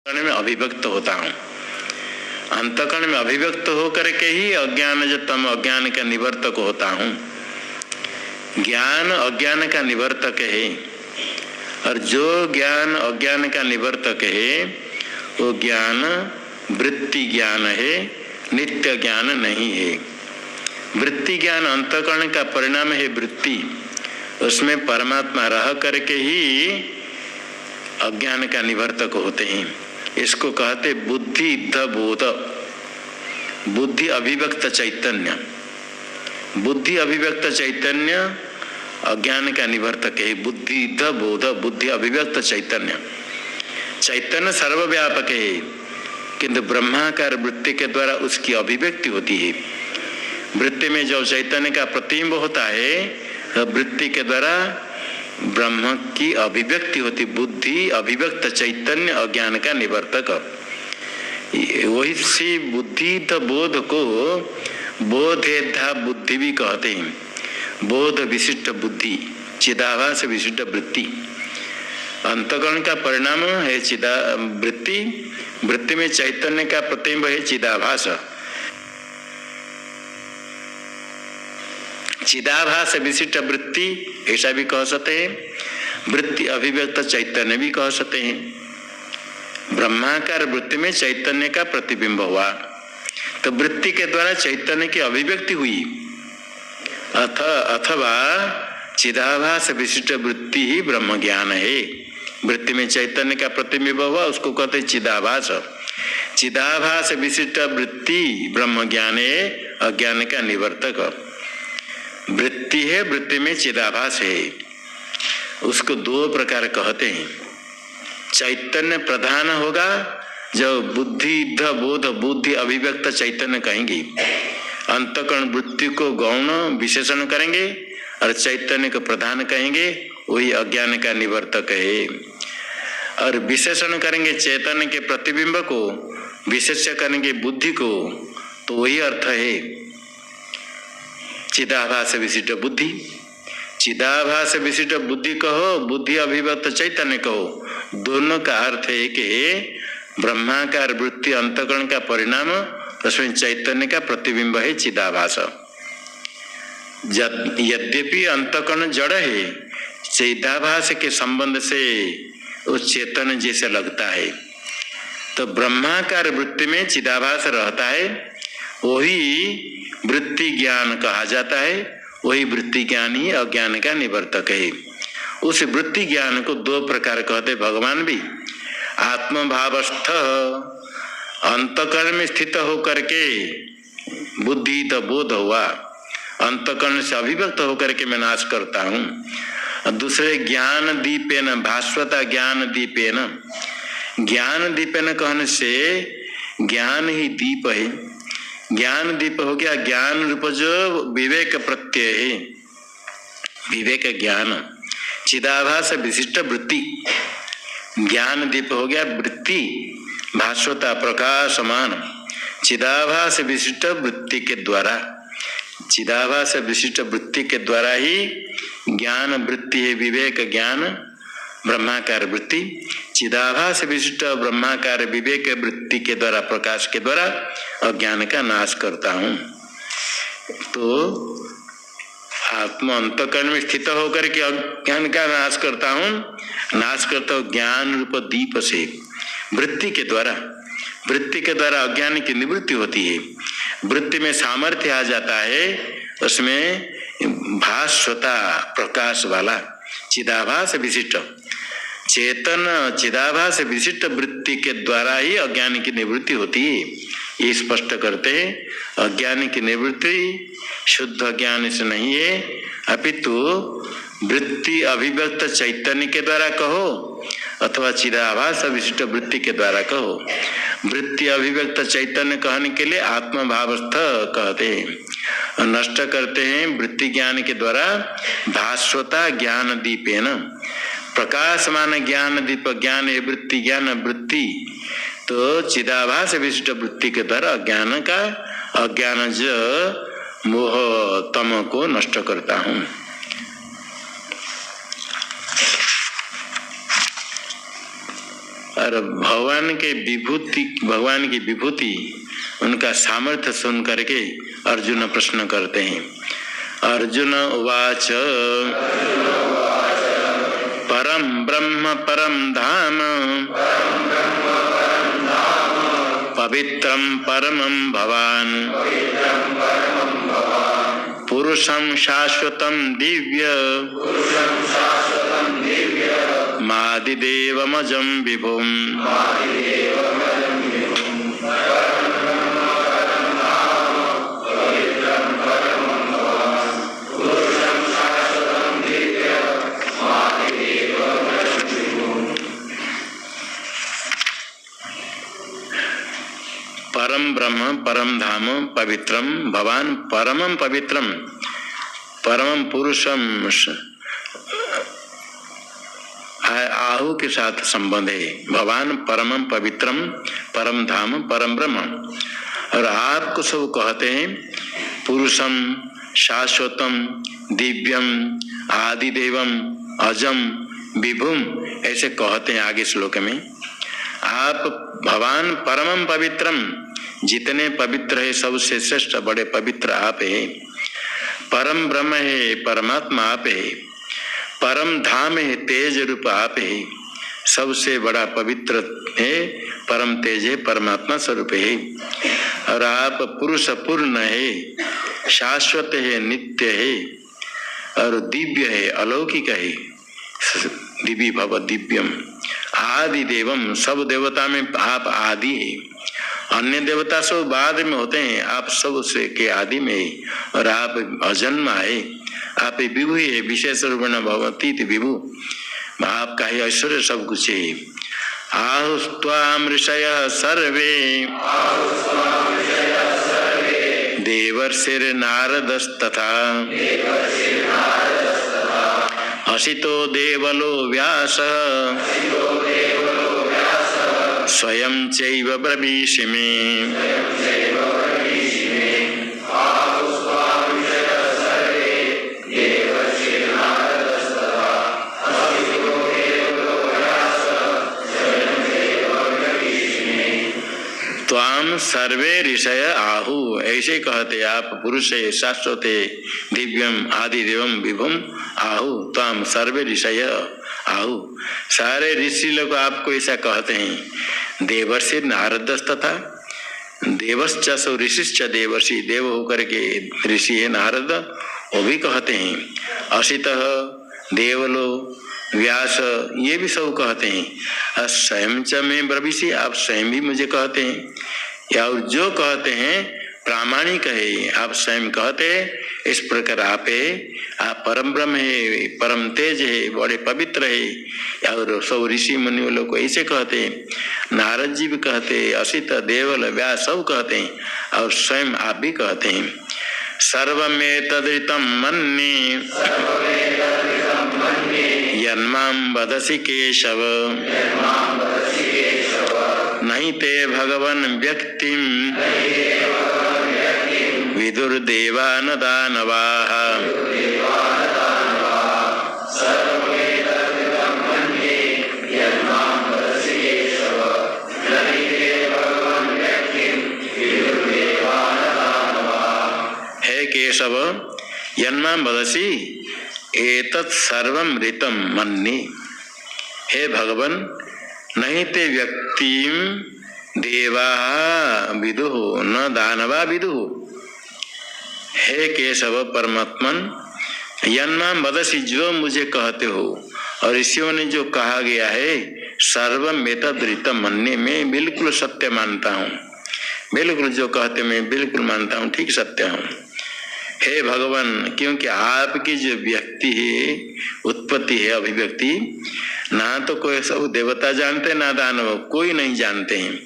में अभिव्यक्त होता हूँ। अंतकरण में अभिव्यक्त होकर के ही अज्ञान जो तम अज्ञान का निवर्तक होता हूँ। ज्ञान अज्ञान का निवर्तक है और जो ज्ञान अज्ञान का निवर्तक है वो ज्ञान वृत्ति ज्ञान है, नित्य ज्ञान नहीं है। वृत्ति ज्ञान अंतकरण का परिणाम है। वृत्ति उसमें परमात्मा रह करके ही अज्ञान का निवर्तक होते हैं। इसको कहते बुद्धि इद्ध बोध। बुद्धि अभिव्यक्त चैतन्य, बुद्धि अभिव्यक्त चैतन्य अज्ञान का निवर्तक है। बुद्धि इद्ध बोध, बुद्धि अभिव्यक्त चैतन्य। चैतन्य सर्वव्यापक है किंतु ब्रह्माकार वृत्ति के द्वारा उसकी अभिव्यक्ति होती है। वृत्ति में जो चैतन्य का प्रतिबिंब होता है वृत्ति के द्वारा ब्रह्म की अभिव्यक्ति होती। बुद्धि अभिव्यक्त चैतन्य अज्ञान का निवर्तक। वही सी बुद्धि तो बोध को बोधेधा बुद्धि भी कहते हैं। बोध विशिष्ट बुद्धि, चिदाभास विशिष्ट वृत्ति। अंतकरण का परिणाम है चिदा वृत्ति। वृत्ति में चैतन्य का प्रतिबिंब है चिदाभास। चिदाभास विशिष्ट वृत्ति ऐसा भी कह सकते हैं। वृत्ति अभिव्यक्त चैतन्य भी कह सकते हैं। ब्रह्माकार वृत्ति में चैतन्य का प्रतिबिंब हुआ तो वृत्ति के द्वारा चैतन्य की अभिव्यक्ति हुई। अथवा चिदाभास विशिष्ट वृत्ति ही ब्रह्म ज्ञान है। वृत्ति में चैतन्य का प्रतिबिंब हुआ उसको कहते चिदाभास। चिदाभास विशिष्ट वृत्ति ब्रह्म ज्ञान है, अज्ञान का निवर्तक। वृत्ति है, वृत्ति में चिदाभास है। उसको दो प्रकार कहते हैं। चैतन्य प्रधान होगा जो बुद्धि इद्ध बोध, बुद्धि अभिव्यक्त चैतन्य कहेंगे। अंतकरण वृत्ति को गौण विशेषण करेंगे और चैतन्य को प्रधान कहेंगे, वही अज्ञान का निवर्तक है। और विशेषण करेंगे चैतन्य के प्रतिबिंब को, विशेष करेंगे बुद्धि को, तो वही अर्थ है चिदाभास विशिष्ट बुद्धि। चिदाभास विशिष्ट बुद्धि कहो, बुद्धि अभिव्यक्त चैतन्य कहो, दोनों का अर्थ है कि ब्रह्माकार वृत्ति अंतकरण का परिणाम, उसमें चैतन्य का प्रतिबिंब है चिदाभास। यद्यपि अंतकरण जड़ है, चिदाभास के संबंध से उस चेतन जैसे लगता है। तो ब्रह्माकार वृत्ति में चिदाभास रहता है, वही वृत्ति ज्ञान कहा जाता है। वही वृत्ति ज्ञान ही अज्ञान का निवर्तक है। उस वृत्ति ज्ञान को दो प्रकार कहते भगवान भी। आत्मभावस्थ, अंतकरण में स्थित होकर के बुद्धि तो बोध हुआ, अंतकरण से अभिव्यक्त होकर के मैं नाश करता हूँ। दूसरे ज्ञान दीपेन, भास्वता ज्ञान दीपेन। ज्ञान दीपेन कहने से ज्ञान ही दीप है। ज्ञान दीप हो गया ज्ञान रूप जो विवेक प्रत्यय है, विवेक ज्ञान। चिदाभास विशिष्ट वृत्ति, ज्ञान दीप हो गया वृत्ति, भास्वता प्रकाशमान। चिदाभास विशिष्ट वृत्ति के द्वारा, चिदाभास विशिष्ट वृत्ति के द्वारा ही ज्ञान वृत्ति है, विवेक ज्ञान ब्रह्माकार वृत्ति। चिदाभास विशिष्ट ब्रह्माकार विवेक वृत्ति के द्वारा, प्रकाश के द्वारा अज्ञान का नाश करता हूँ। तो आत्म अंतकरण में स्थित होकर के अज्ञान का नाश करता हूँ। नाश करता हूँ ज्ञान रूप दीप से, वृत्ति के द्वारा। वृत्ति के द्वारा अज्ञान की निवृत्ति होती है। वृत्ति में सामर्थ्य आ जाता है, उसमें भास्वता प्रकाश वाला चिदाभास विशिष्ट चेतन, चिदाभास विशिष्ट वृत्ति के द्वारा ही अज्ञान की निवृत्ति होती है। ये स्पष्ट करते हैं। अज्ञान की निवृत्ति शुद्ध ज्ञान से नहीं है, अपितु वृत्ति अभिव्यक्त चैतन्य के द्वारा कहो अथवा चिदाभास विशिष्ट वृत्ति के द्वारा कहो। वृत्ति अभिव्यक्त चैतन्य कहने के लिए आत्मभावस्थ कहते हैं। नष्ट करते हैं वृत्ति ज्ञान के द्वारा भास्वता ज्ञान दीपेन। प्रकाशमान ज्ञान दीप ज्ञान है वृत्ति ज्ञान वृत्ति। तो चिदाभास विशिष्ट वृत्ति के द्वारा अज्ञान का, अज्ञान जो मोह तम को नष्ट करता हूँ। और भगवान की विभूति उनका सामर्थ्य सुन करके अर्जुन प्रश्न करते हैं। अर्जुन उवाच परम ब्रह्म परम धाम पवित्रम परमं भवान पुरुषं शाश्वतं दिव्य मादिदेवमजं विभुम्। परम ब्रह्म परम धाम पवित्रम भवान परमं पवित्रम परमं पुरुषम आहु के साथ संबंध है। भगवान परमं पवित्रम परम धाम परम ब्रह्म। और आपको सब कहते हैं पुरुषम शाश्वतम दिव्यम आदिदेवम अजम विभुम, ऐसे कहते हैं आगे श्लोक में। आप भगवान परमं पवित्रम, जितने पवित्र है सबसे श्रेष्ठ बड़े पवित्र आप है। परम ब्रह्म है, परमात्मा आप है। परम धाम है, तेज रूप आप है। सबसे बड़ा पवित्र है, परम तेज है, परमात्मा स्वरूप है। और आप पुरुष पूर्ण है, शाश्वत है, नित्य है और दिव्य है, अलौकिक है। दिव्य भव दिव्यम आदि देवम, सब देवता में आप आदि है। अन्य देवता सब बाद में होते हैं, आप सब से के आदि में है। और आप अजन्मा है, आप विभु है, विशेष रूपेण भवती विभु, आपका ही ऐश्वर्य सब कुछ है। आहुस्त्वाम ऋषयः सर्वे देवर्षिर नारदस्तथा असितो देवलो व्यासः स्वयं चैव ब्रवीषिमे। त्वाम सर्वे ऋषय आहु, ऐसे कहते आप पुरुष है, शाश्वत है, दिव्यम आदिदेवम विभुम आहु। त्वाम सर्वे ऋषय आहु, सारे ऋषि लोग आपको ऐसा कहते हैं। देवर्षि नारदस्तथा देवश्च सो ऋषिश्च देवर्षि, देव होकर के ऋषि है नारद, वो भी कहते हैं। असितः देवलो व्यास, ये भी सब कहते हैं। स्वयं च में ब्रवीषि, आप स्वयं भी मुझे कहते हैं। या और जो कहते हैं प्रामाणिक है, आप स्वयं कहते हैं। इस प्रकार आप है, आप परम ब्रह्म है, परम तेज है, बड़े पवित्र है। और सब ऋषि मुनि लोग को ऐसे कहते हैं। नारद जी भी कहते हैं, असित देवल व्यास सब कहते हैं और स्वयं आप भी कहते हैं। सर्वमेतदृतं मन्ये यन्मां वदसि केशव नहीं ते भगवन् व्यक्तिं विदुर्देवा न दानवाः। हे केशव, यन्मां वदसि एतत् सर्वं ऋतं मन्ये। हे भगवन, नहीं ते व्यक्तिं देवा विदुः न दानवा विदुः। हे केशव परमात्मन, यन्मां वदसि, जो मुझे कहते हो और ऋषियों ने जो कहा गया है, सर्वम एतद् ऋतं मन्ये, मैं बिल्कुल सत्य मानता हूँ। बिल्कुल जो कहते मैं बिल्कुल मानता हूँ, ठीक सत्य हूँ। हे भगवान, क्योंकि आपकी जो व्यक्ति है, उत्पत्ति है, अभिव्यक्ति, ना तो कोई सब देवता जानते, ना दानव, कोई नहीं जानते हैं।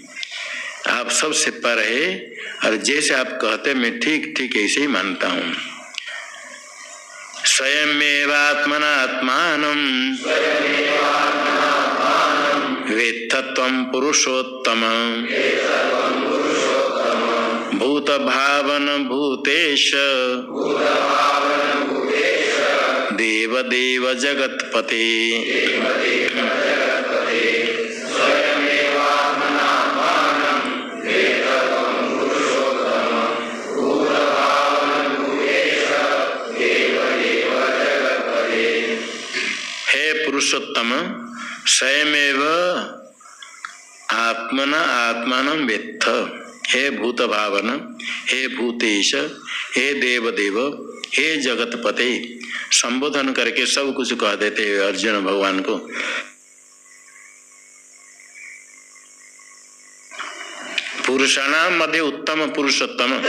आप सबसे पर है और जैसे आप कहते मैं ठीक ठीक ऐसे ही मानता हूँ। स्वयमेवात्मनात्मानं वेत्थत्वं पुरुषोत्तम भूत भावन भूतेश देव देव जगतपते। स्वयमेव आत्मना आत्मानं वेत्थ। हे भूत भावन, हे भूतेश, हे देवदेव, हे जगतपते, संबोधन करके सब कुछ कह देते हैं अर्जुन भगवान को। पुरुषाणाम मध्य उत्तम पुरुषोत्तम,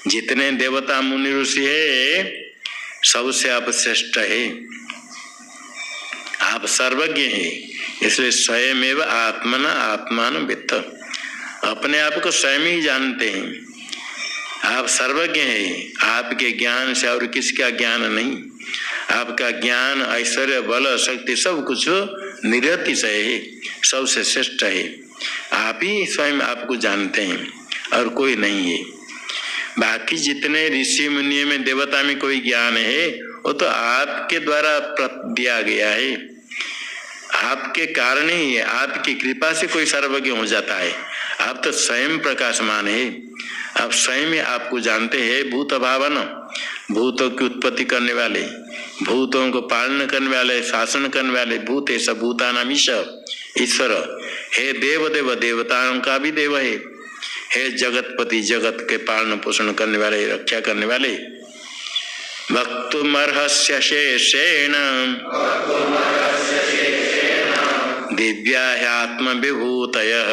जितने देवता मुनि ऋषि है सबसे आप श्रेष्ठ है, आप सर्वज्ञ हैं। इसलिए स्वयमेव आत्मना आत्मान वित्त, अपने आप को स्वयं ही जानते हैं। आप सर्वज्ञ हैं, आपके ज्ञान से और किसका ज्ञान नहीं। आपका ज्ञान ऐश्वर्य बल शक्ति सब कुछ निरतिशय है, सबसे श्रेष्ठ है। आप ही स्वयं आपको जानते हैं और कोई नहीं है। बाकी जितने ऋषि मुनि में देवता में कोई ज्ञान है वो तो आपके द्वारा दिया गया है, आपके कारण ही है, आपकी कृपा से कोई सर्वज्ञ हो जाता है। आप तो स्वयं प्रकाशमान है, आप स्वयं ही आपको जानते हैं। भूत भावन, भूतों की उत्पत्ति करने वाले, भूतों को पालन करने वाले, शासन करने वाले, भूत ऐसा भूतानाम ईश्वर। हे देव देव, देवताओं का भी देव है। हे जगतपति, जगत के पालन पोषण करने वाले, रक्षा करने वाले। वक्तुमर्हस्य शेषेण दिव्यात्म विभूतयः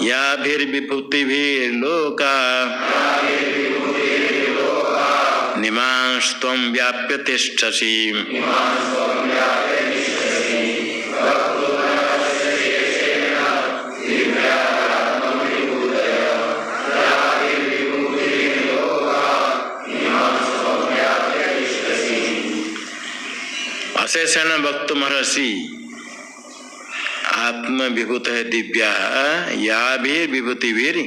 याभिर्विभूतिभिर्लोका निमांस्त्वं व्याप्य तिष्ठसि। अशेषण वक्तुमर्हसि, आत्म विभूत है दिव्या, या भी विभूतिभिर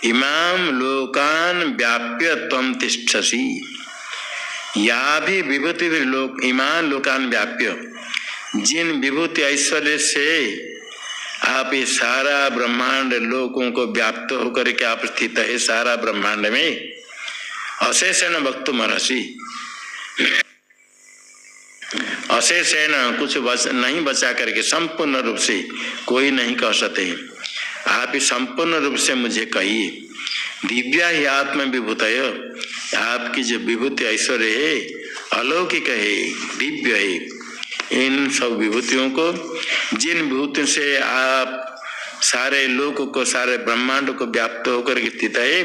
इमाम लोकान व्याप्य त्वं तिष्ठसि। या भी विभूतिभिर लोक इमाम लोकान व्याप्य, जिन विभूति ऐश्वर्य से आप ये सारा ब्रह्मांड लोकों को व्याप्त होकर के आप स्थित है सारा ब्रह्मांड में। अशेषण वक्तुमर्हसि, अशेषेण कुछ नहीं बचा करके संपूर्ण रूप से कोई नहीं कह सकते। आप ही संपूर्ण रूप से मुझे कहिए। दिव्या ही आत्म विभूतय, आपकी जो विभूति ऐश्वर्य है अलौकिक है, दिव्य है। इन सब विभूतियों को, जिन विभूतियों से आप सारे लोक को, सारे ब्रह्मांड को व्याप्त होकर के स्थित है,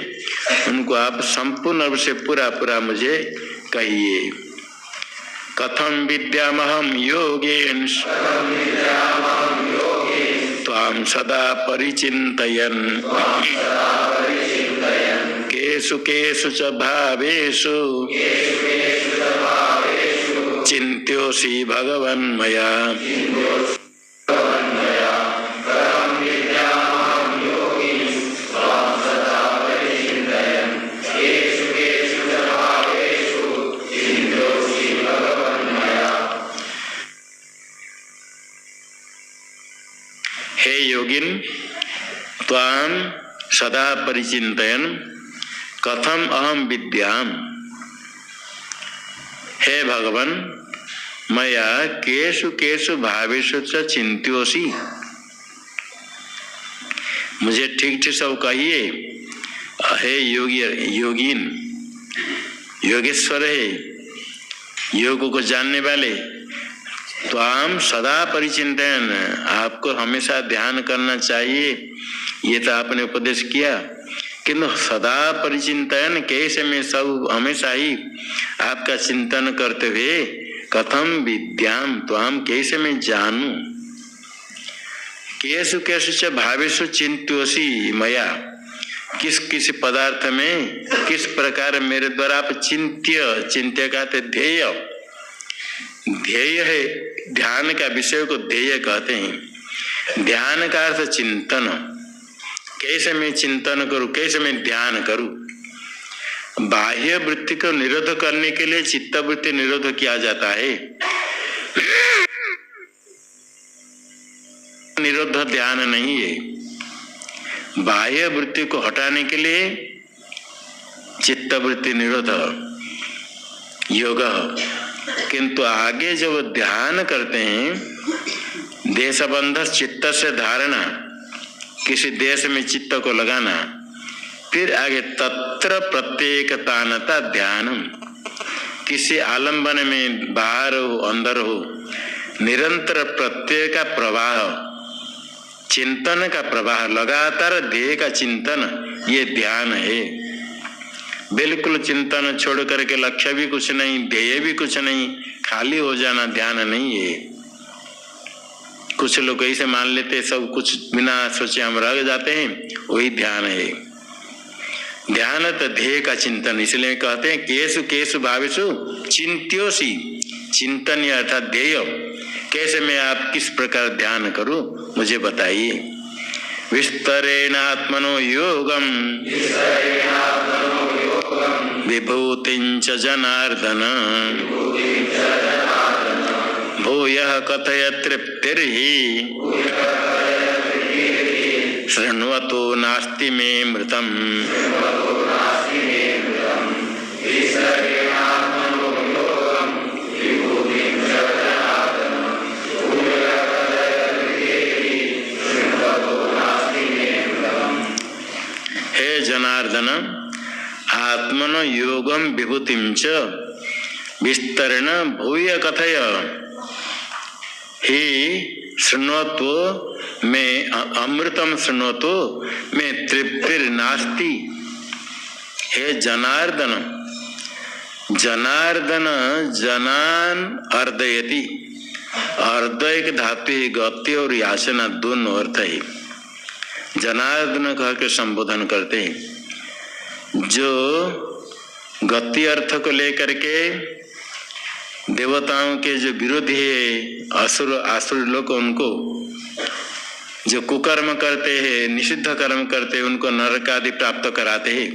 उनको आप संपूर्ण रूप से पूरा पूरा मुझे कहिए। कथम विद्यामहं योगेन त्वां सदा परिचिन्तयन् केषु केषु च भावेषु चिन्त्योऽसि भगवन् मया। हे योगिन, त्वां सदा परिचिन्तयन् कथम अहम विद्याम। हे भगवान, मया केषु केषु भावेषु च चिन्त्योऽसि, मुझे ठीक ठीक सब कहिए। हे योगी, योगिन, योगेश्वर है, योग को जानने वाले। त्वाम सदा परिचिंतन, आपको हमेशा ध्यान करना चाहिए, ये तो आपने उपदेश किया। किंतु सदा परिचिंतन कैसे मैं सब हमेशा ही आपका चिंतन करते हुए कथम विद्याम त्वाम, कैसे मैं जानूं। केषु केषु च भावेषु चिंत्योऽसि मया, किस किस पदार्थ में किस प्रकार मेरे द्वारा आप चिंत्य, चिंत्य का ध्येय, ध्येय है ध्यान का विषय को ध्येय कहते हैं। ध्यान का अर्थ चिंतन, कैसे मैं चिंतन करूं, कैसे मैं ध्यान करूं। बाह्य वृत्ति को निरोध करने के लिए चित्त वृत्ति निरोध किया जाता है, निरोध ध्यान नहीं है। बाह्य वृत्ति को हटाने के लिए चित्त वृत्ति निरोध योग। किंतु आगे जब ध्यान करते हैं, देशबंध चित्त से धारणा, किसी देश में चित्त को लगाना, फिर आगे तत्र प्रत्येकतानता ध्यानम, किसी आलंबन में बाहर हो अंदर हो, निरंतर प्रत्यय का प्रवाह, चिंतन का प्रवाह, लगातार ध्येय का चिंतन, ये ध्यान है। बिल्कुल चिंतन छोड़ करके लक्ष्य भी कुछ नहीं, ध्येय भी कुछ नहीं, खाली हो जाना ध्यान नहीं है। कुछ लोग ऐसे मान लेते सब कुछ बिना सोचे हम रह जाते हैं, वही ध्यान है। ध्यान तो ध्येय का चिंतन, इसलिए कहते हैं केसु केसु भावेषु चिंत्योसी, चिंतन अर्थात ध्येय, कैसे मैं आप किस प्रकार ध्यान करूं मुझे बताइए। विस्तरेण आत्मनो योगम विभूतिंच जनार्दन भूयः कथय तृप्तिर्हि शृण्वतो नास्ति मे मृतम्। हे जनार्दन, आत्मनो योगम विभूतिम च विस्तरेण भूय कथय ही शृण्वतो में अमृतम शृण्वतो में तृप्तिर्नास्ति। हे जनार्दन, जनार्दन जनान अर्दयति, अर्दय के धातु ही गति और याचना दोनों अर्थ है। जनार्दन कह के संबोधन करते हैं। जो गति अर्थ को लेकर के देवताओं के जो विरोधी है आसुर लोग, उनको जो कुकर्म करते हैं, निषिद्ध कर्म करते हैं, उनको नरक आदि प्राप्त कराते हैं।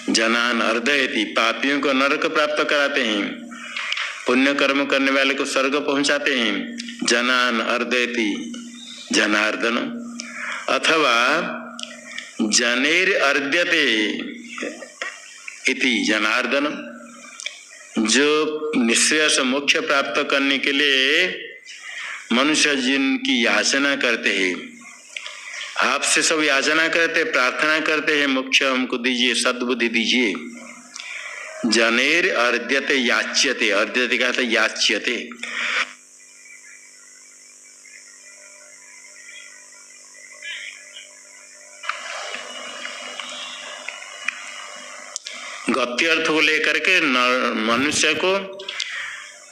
जनान अर्दयति, पापियों को नरक प्राप्त कराते हैं, पुण्य कर्म करने वाले को स्वर्ग पहुंचाते हैं। जनान अर्दयति जनार्दन, अथवा जनेर अर्द्यते इति जनार्दन, जो निश्चय से मोक्ष प्राप्त करने के लिए मनुष्य जिनकी याचना करते हैं, आपसे सब याचना करते, प्रार्थना करते हैं, मोक्ष हमको दीजिए, सद्बुद्धि दीजिए। जनेर अर्द्यते याच्यते, अर्द्यते का था याच्यते, गति अर्थ को लेकर के मनुष्य को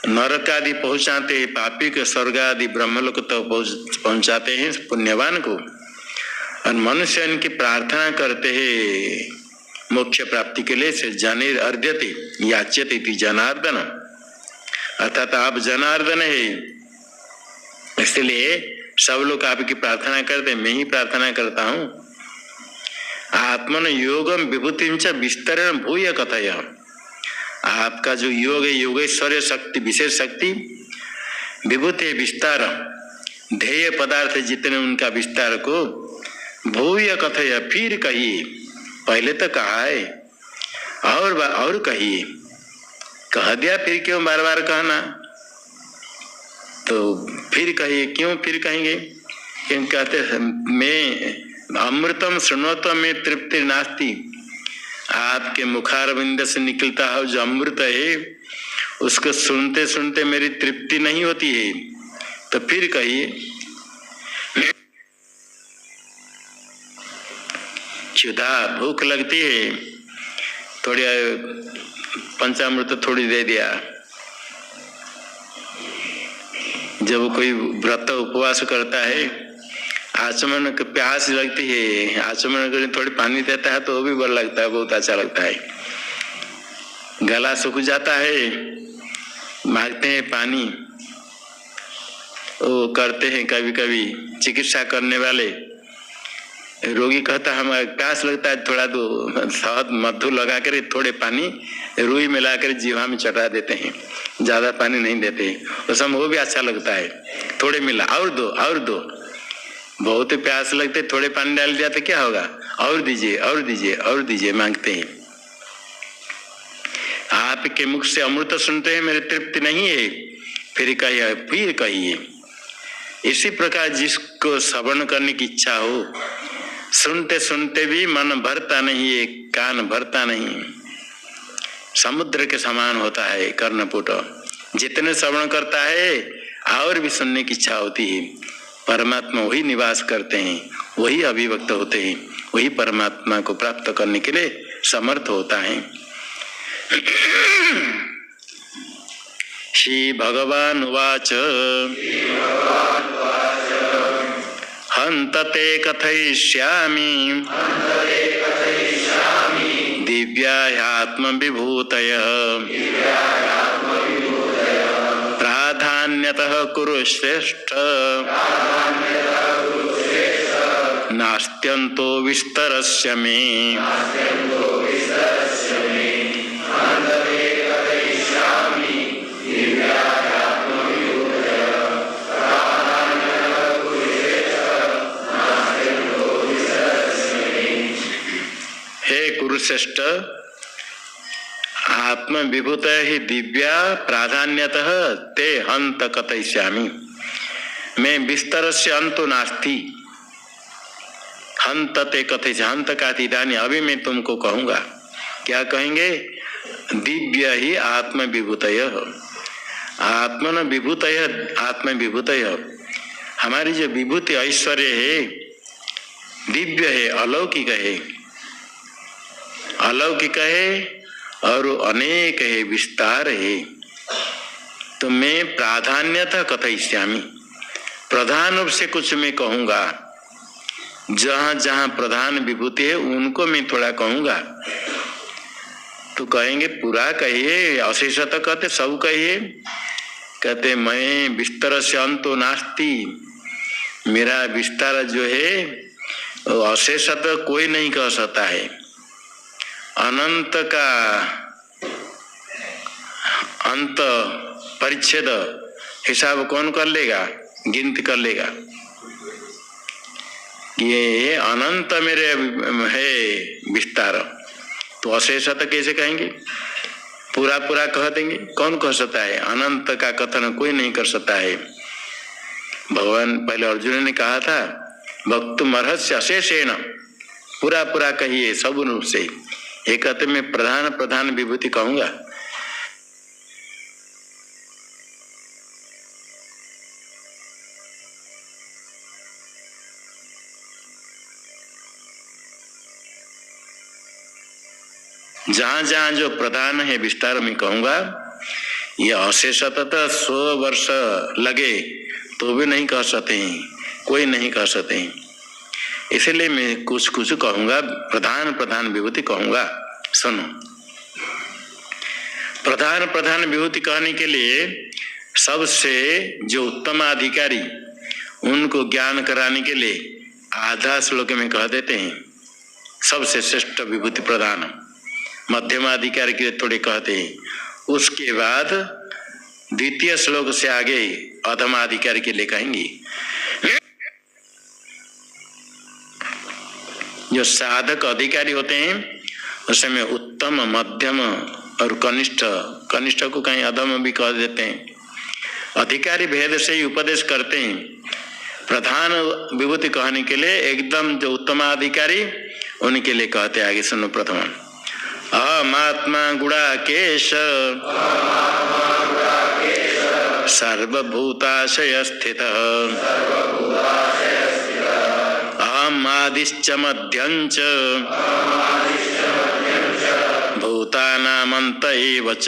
नरक आदि पहुंचाते हैं, पापी के स्वर्ग आदि ब्रह्मलोक तो पहुंचाते हैं पुण्यवान को, और मनुष्य इनकी प्रार्थना करते हैं मोक्ष प्राप्ति के लिए। से जनेर अर्द्यते याच्यते इति जनार्दन, अर्थात आप जनार्दन है, इसलिए सब लोग आपकी प्रार्थना करते, मैं ही प्रार्थना करता हूँ। आत्मन योगम विभूतिम च विस्तरण भूय कथय, आपका जो योग है, योगेश्वर्य शक्ति, विशेष शक्ति, विभूति विस्तार, ध्येय पदार्थ जितने उनका विस्तार को भूय कथय, फिर कहिए। पहले तो कहा है और कहिए, कह दिया, फिर क्यों बार बार कहना। तो फिर कहिए, क्यों फिर कहेंगे? क्यों कहते मैं अमृतम शृण्वतो में तृप्ति नास्ति, आपके मुखारविंद से निकलता है जो अमृत है, उसको सुनते सुनते मेरी तृप्ति नहीं होती है। तो फिर कहिए, क्षुधा भूख लगती है, थोड़ी पंचामृत थोड़ी दे दिया। जब कोई व्रत उपवास करता है, आचमन की प्यास लगती है, आचमन करके थोड़ी पानी देता है तो वो भी बड़ा लगता है, बहुत अच्छा लगता है। गला सूख जाता है, मांगते हैं पानी, वो करते हैं कभी कभी चिकित्सा करने वाले। रोगी कहता है हमें प्यास लगता है, थोड़ा दो, शहद मधु लगा कर थोड़े पानी रुई मिलाकर जीवा में चटा देते हैं, ज्यादा पानी नहीं देते, उस समय वो भी अच्छा लगता है। थोड़े मिला, और दो और दो, बहुत प्यास लगते, थोड़े पानी डाल दिया तो क्या होगा, और दीजिए और दीजिए और दीजिए मांगते हैं। आपके मुख से अमृत सुनते हैं मेरी तृप्ति नहीं है, फिर कहिए। इसी प्रकार जिसको श्रवण करने की इच्छा हो, सुनते सुनते भी मन भरता नहीं है, कान भरता नहीं, समुद्र के समान होता है कर्णपुट। जितने श्रवण करता है और भी सुनने की इच्छा होती है। परमात्मा वही निवास करते हैं, वही अभिव्यक्त होते हैं, वही परमात्मा को प्राप्त करने के लिए समर्थ होता है। श्री भगवान उवाच हन्त ते कथयिष्यामि दिव्याह्यात्म विभूतयः प्राधान्यतः कुरु श्रेष्ठ नास्त्यन्तो विस्तरस्य मे। हे कुरुश्रेष्ठ, आत्म विभूत ही दिव्या प्राधान्यतः ते हंत कथयिष्यामि। मैं विस्तर से अंतो नास्ति, हंत ते कथयिष्यामि, हंत का इदानीं, अभी मैं तुमको कहूंगा। क्या कहेंगे? दिव्य ही आत्म विभूतय, आत्मन विभूतय, आत्म विभूतय। हमारी जो विभूति ऐश्वर्य है दिव्य है, अलौकिक है, अलौकिक है और अनेक है, विस्तार है। तो मैं प्राधान्यतः कथयिष्यामि, प्रधान रूप से कुछ मैं कहूंगा। जहां जहां प्रधान विभूति है उनको मैं थोड़ा कहूंगा। तो कहेंगे पूरा कहिए, अशेषत कहते सब कहिए। कहते मैं विस्तार से अंतो नास्ति, मेरा विस्तार जो है अशेषत कोई नहीं कह सकता है। अनंत का अंत परिच्छेद हिसाब कौन कर लेगा? गिनती कर लेगा। ये अनंत मेरे है विस्तार, तो अशेषत कैसे कहेंगे? पूरा पूरा कह देंगे, कौन कह सकता है? अनंत का कथन कोई नहीं कर सकता है। भगवान पहले अर्जुन ने कहा था वक्तुम अर्हस्य अशेषेण, पूरा पूरा कहिए सब रूप से। ये कहते मैं प्रधान प्रधान विभूति कहूंगा। जहां जहां जो प्रधान है विस्तार में कहूंगा। ये अशेषतः 100 वर्ष लगे तो भी नहीं कह सकते हैं, कोई नहीं कह सकते हैं। इसलिए मैं कुछ कुछ कहूंगा, प्रधान प्रधान विभूति कहूंगा। सुनो, प्रधान प्रधान विभूति कहने के लिए सबसे जो उत्तम अधिकारी उनको ज्ञान कराने के लिए आधा श्लोक में कह देते हैं सबसे श्रेष्ठ विभूति प्रधान। मध्यमाधिकारी के लिए थोड़े कहते हैं, उसके बाद द्वितीय श्लोक से आगे अधमाधिकारी के लिए कहेंगे। जो साधक अधिकारी होते हैं उसमें उत्तम, मध्यम और कनिष्ठ, कनिष्ठ को कहीं अधम भी कह देते हैं। अधिकारी भेद से ही उपदेश करते हैं। प्रधान विभूति कहने के लिए एकदम जो उत्तमाधिकारी उनके लिए कहते हैं। आगे सुनो, प्रथम अहमात्मा गुणाकेश सर्वभूताशय स्थितः अहम् आदिश्च मध्यञ्च भूतानामन्त एव च।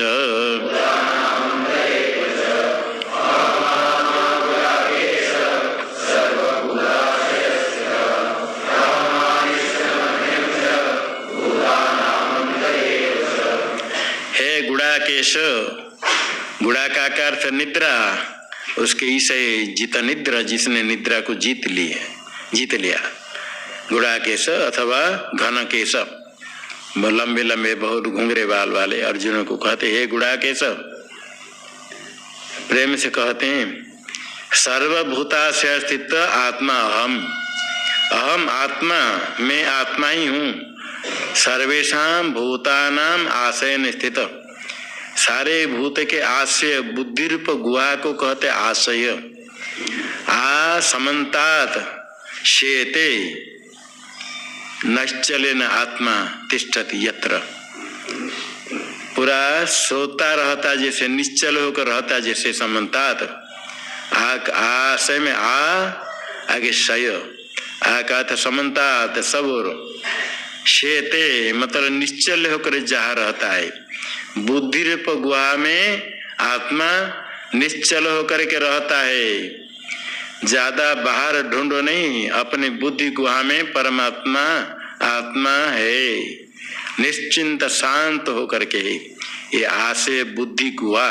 हे गुणाकेश, गुणा का अर्थ निद्रा, उसके ईसे जित निद्रा, जिसने निद्रा को जीत लिया। गुणाकेश अथवा घन केश, लंबे लंबे बहुत घुंघरे बाल वाले अर्जुन को कहते हे गुणाकेश। प्रेम से कहते हैं सर्वभूता से स्थित आत्मा अहम, अहम आत्मा, मैं आत्मा ही हूँ। सर्वेषां भूतानां आश्रयन स्थित, सारे भूत के आशय बुद्धि रूप गुहा को कहते आशय। आ समन्तात शेते नश्चलेन आत्मा तिष्ठति यत्र। पूरा सोता रहता जैसे, निश्चल होकर रहता जैसे समन्तात। आशय में आगे शय, आ का था समन्तात सब और, शेते मतलब निश्चल होकर जहाँ रहता है। बुद्धि रूप गुहा में आत्मा निश्चल होकर के रहता है, ज्यादा बाहर ढूंढो नहीं, अपने बुद्धि गुहा में परमात्मा आत्मा है, निश्चिंत शांत होकर के। ये आशय बुद्धि गुहा,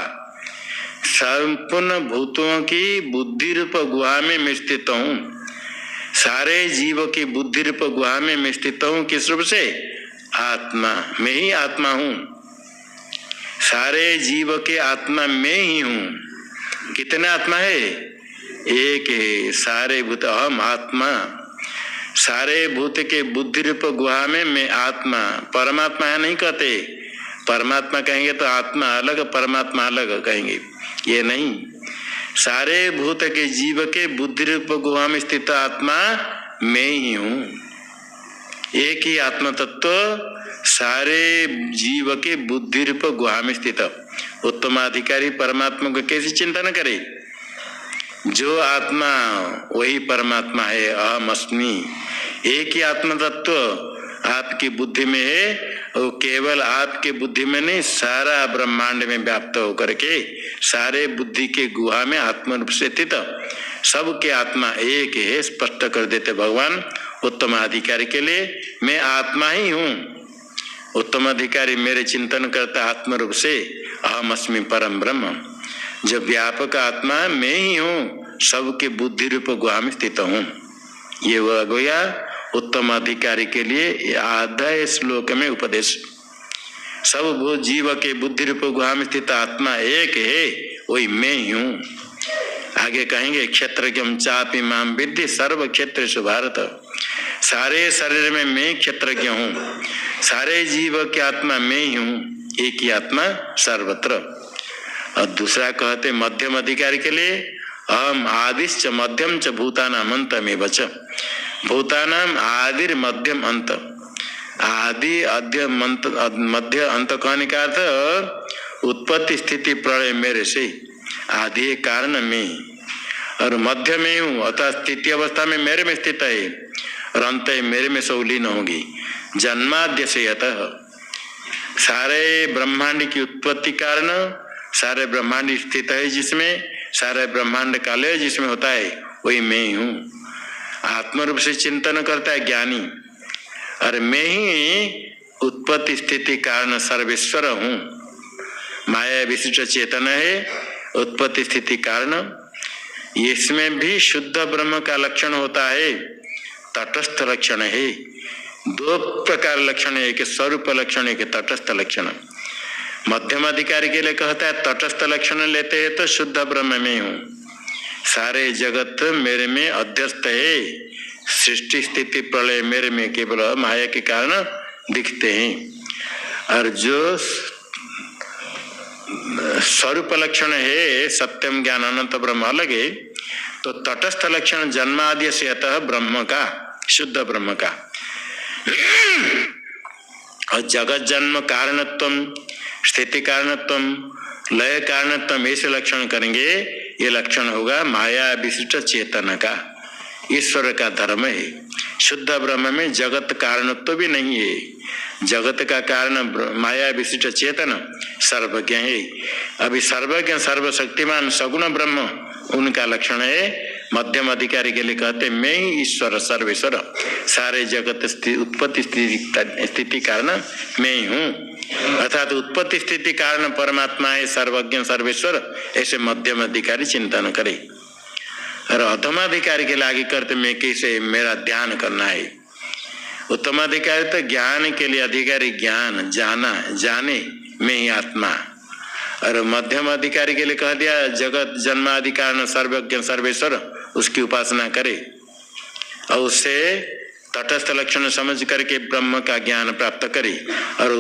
संपूर्ण भूतों की बुद्धि रूप गुहा में मैं स्थित हूँ। सारे जीव की बुद्धि रूप गुहा में मैं स्थित हूँ। किस रूप से? आत्मा, मैं ही आत्मा हूँ। सारे जीव के आत्मा मैं ही हूँ। कितने आत्मा है? एक है। सारे भूत अहम आत्मा, सारे भूत के बुद्धि रूप गुहा में मैं आत्मा। परमात्मा है नहीं कहते, परमात्मा कहेंगे तो आत्मा अलग परमात्मा अलग कहेंगे, ये नहीं। सारे भूत के जीव के बुद्धि रूप गुहा में स्थित आत्मा मैं ही हूँ। एक ही आत्मा तत्व सारे जीव के बुद्धि रूप गुहा में स्थित। उत्तमाधिकारी परमात्मा को कैसे चिंतन करे? जो आत्मा वही परमात्मा है, अहम अस्मि। एक ही आत्मा तत्व आपकी बुद्धि में है, वो केवल आपके बुद्धि में नहीं, सारा ब्रह्मांड में व्याप्त होकर के सारे बुद्धि के गुहा में आत्मा रूप से स्थित सबके आत्मा एक है, स्पष्ट कर देते भगवान उत्तमाधिकारी के लिए। मैं आत्मा ही हूँ। उत्तमाधिकारी मेरे चिंतन करता आत्म रूप से, अहम अस्मि परम ब्रह्म। जो व्यापक आत्मा मैं ही हूँ, सबके बुद्धि रूप गुहा में स्थित हूँ। ये हुआ गोया उत्तम अधिकारी के लिए आधा श्लोक में उपदेश। सब वो जीव के बुद्धि रूप गुहा में स्थित आत्मा एक है, वही मैं ही हूँ। आगे कहेंगे क्षेत्रज्ञं चापि मां विद्धि सर्व क्षेत्रेषु भारत। सारे शरीर में मैं क्षेत्रज्ञ हूँ, सारे जीव की आत्मा मैं ही हूँ। एक ही आत्मा सर्वत्र। और दूसरा कहते मध्यम अधिकारी के लिए अहम आदिश्च मध्यम च भूतानाम अंतमेव च। भूतानाम आदिर मध्यम अंत। आदि अध्य मध्य अंत कहने का अर्थ उत्पत्ति स्थिति प्रलय मेरे से। आदि कारण में और मध्य में हूँ, अतः स्थिति अवस्था में मेरे में स्थित है और अंत मेरे में सौलीन होगी। जन्माद्य से अतः सारे ब्रह्मांड की उत्पत्ति कारण सारे ब्रह्मांड स्थित है, जिसमें सारे ब्रह्मांड काले जिसमें होता है वही मैं हूँ। आत्म रूप से चिंतन करता है ज्ञानी, और मैं ही उत्पत्ति स्थिति कारण सर्वेश्वर हूँ। माया विशिष्ट चेतन है, उत्पत्ति स्थिति कारण। इसमें भी शुद्ध ब्रह्म का लक्षण होता है, तटस्थ लक्षण है। दो प्रकार लक्षण है, एक स्वरूप लक्षण, एक तटस्थ लक्षण। मध्यम अधिकारी के लिए कहता है तटस्थ लक्षण लेते हैं तो शुद्ध ब्रह्म में हूँ, सारे जगत मेरे में अध्यस्त है, सृष्टि स्थिति प्रलय मेरे में केवल माया के कारण दिखते हैं। और जो स्वरूप लक्षण है सत्यम ज्ञान अनंत ब्रह्म अलग है, तो तटस्थ लक्षण जन्मादि से अतः ब्रह्म का, शुद्ध ब्रह्म का। और जगत जन्म कारणत्वम, स्थिति कारणत्वम, लय कारणत्वम, ऐसे लक्षण करेंगे। ये लक्षण होगा माया विशिष्ट चेतन का, ईश्वर का धर्म है। शुद्ध ब्रह्म में जगत कारणत्व भी नहीं है। जगत का कारण माया विशिष्ट चेतन सर्वज्ञ है। अभी सर्वज्ञ सर्वशक्तिमान सगुण ब्रह्म उनका लक्षण है। मध्यम अधिकारी के लिए कहते मैं ही ईश्वर सर्वेश्वर, सारे जगत उत्पत्ति स्थिति कारण मैं ही हूँ। अर्थात उत्पत्ति स्थिति कारण परमात्मा है, सर्वज्ञ सर्वेश्वर, ऐसे मध्यम अधिकारी चिंतन करे। और अधमाधिकारी के लिए आगे करते मैं कैसे मेरा ध्यान करना है। उत्तमाधिकारी तो ज्ञान के लिए अधिकारी, ज्ञान जाना, जाने मैं ही आत्मा। और मध्यम अधिकारी के लिए कह दिया जगत जन्मादि कारण सर्वज्ञ सर्वेश्वर, उसकी उपासना करे और उससे तटस्थ लक्षण समझ करके ब्रह्म का ज्ञान प्राप्त करे। और